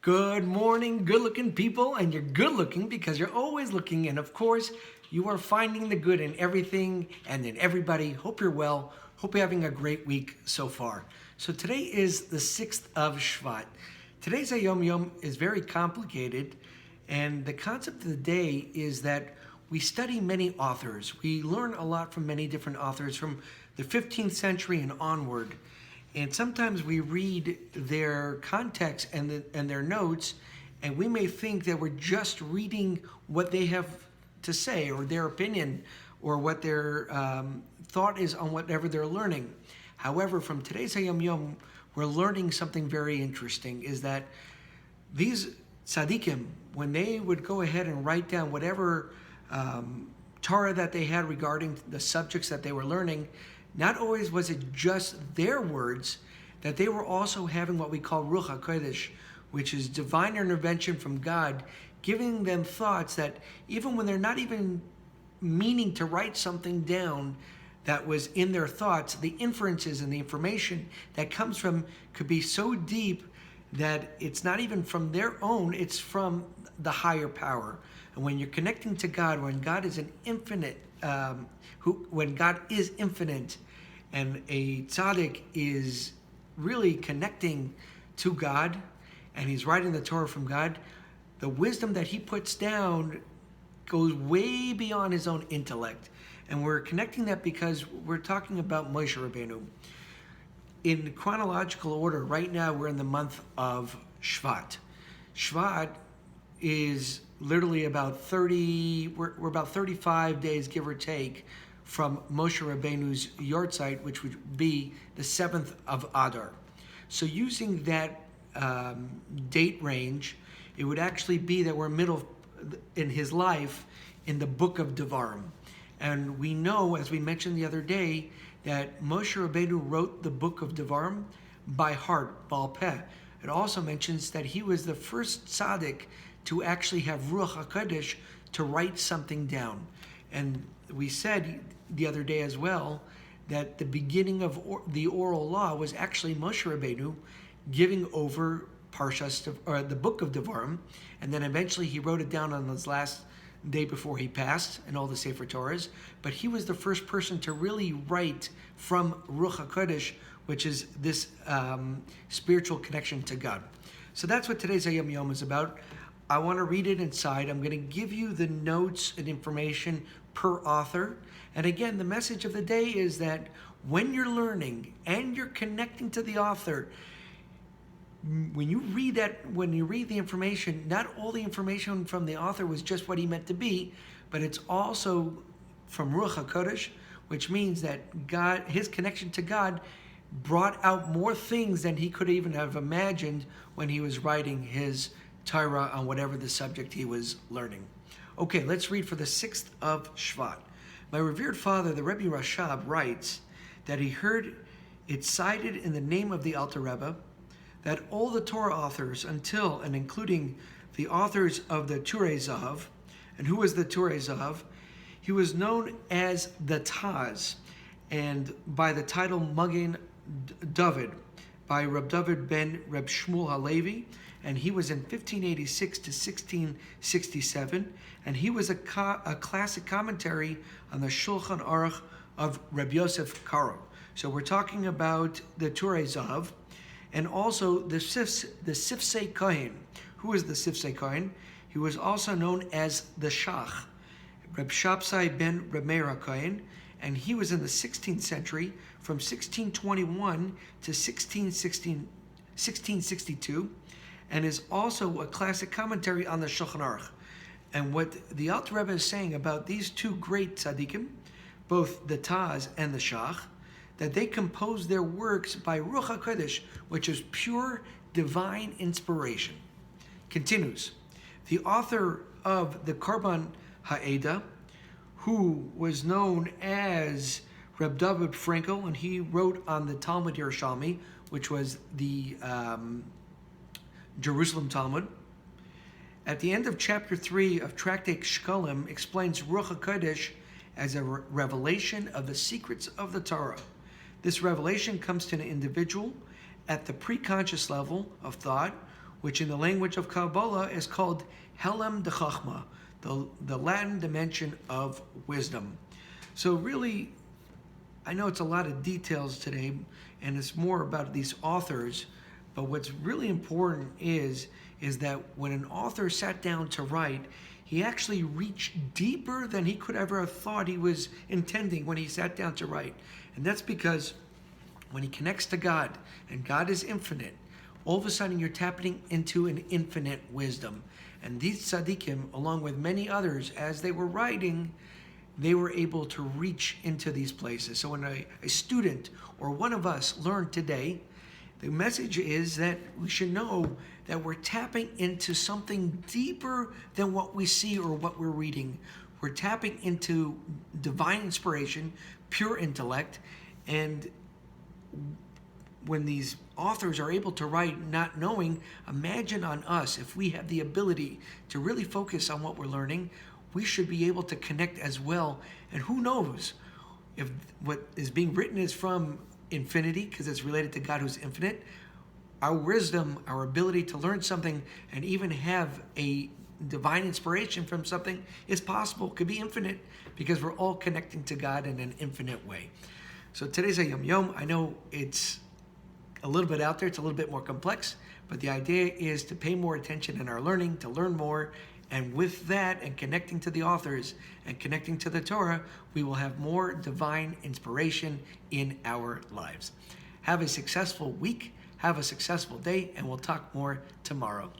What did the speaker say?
Good morning, good-looking people, and you're good-looking because you're always looking, and of course, you are finding the good in everything and in everybody. Hope you're well. Hope you're having a great week so far. So today is the 6th of Shevat. Today's Hayom Yom is very complicated, and the concept of the day is that we study many authors. We learn a lot from many different authors from the 15th century and onward. And sometimes we read their context and their notes, and we may think that we're just reading what they have to say, or their opinion, or what their thought is on whatever they're learning. However, from today's Hayom Yom, we're learning something very interesting, is that these tzaddikim, when they would go ahead and write down whatever Torah that they had regarding the subjects that they were learning, not always was it just their words, that they were also having what we call Ruach HaKodesh, which is divine intervention from God, giving them thoughts that even when they're not even meaning to write something down that was in their thoughts, the inferences and the information that comes from could be so deep that it's not even from their own, it's from the higher power. And when you're connecting to God, when God is an infinite, when God is infinite, and a tzaddik is really connecting to God, and he's writing the Torah from God, the wisdom that he puts down goes way beyond his own intellect. And we're connecting that because we're talking about Moshe Rabbeinu. In chronological order, right now we're in the month of Shevat. Shevat is literally about 30, we're about 35 days, give or take, from Moshe Rabbeinu's yahrzeit, which would be the 7th of Adar. So using that date range, it would actually be that we're middle in his life in the book of Devarim. And we know, as we mentioned the other day, that Moshe Rabbeinu wrote the book of Devarim by heart, Baal Peh. It also mentions that he was the first tzaddik to actually have Ruach HaKodesh to write something down. And we said the other day as well that the beginning of the oral law was actually Moshe Rabbeinu giving over the book of Devarim, and then eventually he wrote it down on his last day before he passed and all the Sefer Torahs. But he was the first person to really write from Ruach HaKodesh, which is this spiritual connection to God. So that's what today's Hayom Yom is about. I want to read it inside. I'm going to give you the notes and information per author. And again, the message of the day is that when you're learning and you're connecting to the author, when you read the information, not all the information from the author was just what he meant to be, but it's also from Ruach HaKodesh, which means that God, his connection to God, brought out more things than he could even have imagined when he was writing his Torah on whatever the subject he was learning. Okay, let's read for the 6th of Shevat. My revered father, the Rebbe Rashab, writes that he heard it cited in the name of the Alter Rebbe that all the Torah authors until and including the authors of the Turei Zahav, and who was the Turei Zahav? He was known as the Taz, and by the title Magen David, by Reb David ben Reb Shmuel Halevi, and he was in 1586 to 1667, and he was a classic commentary on the Shulchan Aruch of Reb Yosef Karo. So we're talking about the Turei Zahav, and also the Sifsei Kohen. Who is the Sifsei Kohen? He was also known as the Shach, Reb Shapsai ben Reb Meir HaKohen, and he was in the 16th century from 1621 to 1662, and is also a classic commentary on the Shulchan Aruch. And what the Alter Rebbe is saying about these two great tzaddikim, both the Taz and the Shach, that they composed their works by Ruach HaKodesh, which is pure divine inspiration. Continues. The author of the Korban Ha'eda, who was known as Reb David Frankel, and he wrote on the Talmud Yerushalmi, which was the Jerusalem Talmud. At the end of chapter 3 of Tractate Shkolim, explains Ruach HaKodesh as a revelation of the secrets of the Torah. This revelation comes to an individual at the preconscious level of thought, which in the language of Kabbalah is called Helem de Chachma, the Latin dimension of wisdom. So really, I know it's a lot of details today, and it's more about these authors, but what's really important is that when an author sat down to write, he actually reached deeper than he could ever have thought he was intending when he sat down to write. And that's because when he connects to God, and God is infinite, all of a sudden you're tapping into an infinite wisdom. And these tzaddikim, along with many others, as they were writing, they were able to reach into these places. So when a student or one of us learned today, the message is that we should know that we're tapping into something deeper than what we see or what we're reading. We're tapping into divine inspiration, pure intellect, and when these authors are able to write not knowing, imagine on us, if we have the ability to really focus on what we're learning, we should be able to connect as well. And who knows if what is being written is from infinity, because it's related to God who's infinite. Our wisdom, our ability to learn something and even have a divine inspiration from something is possible, could be infinite, because we're all connecting to God in an infinite way. So today's Hayom Yom. I know it's a little bit out there, it's a little bit more complex, but the idea is to pay more attention in our learning, to learn more, and with that and connecting to the authors and connecting to the Torah, we will have more divine inspiration in our lives. Have a successful week, have a successful day, and we'll talk more tomorrow.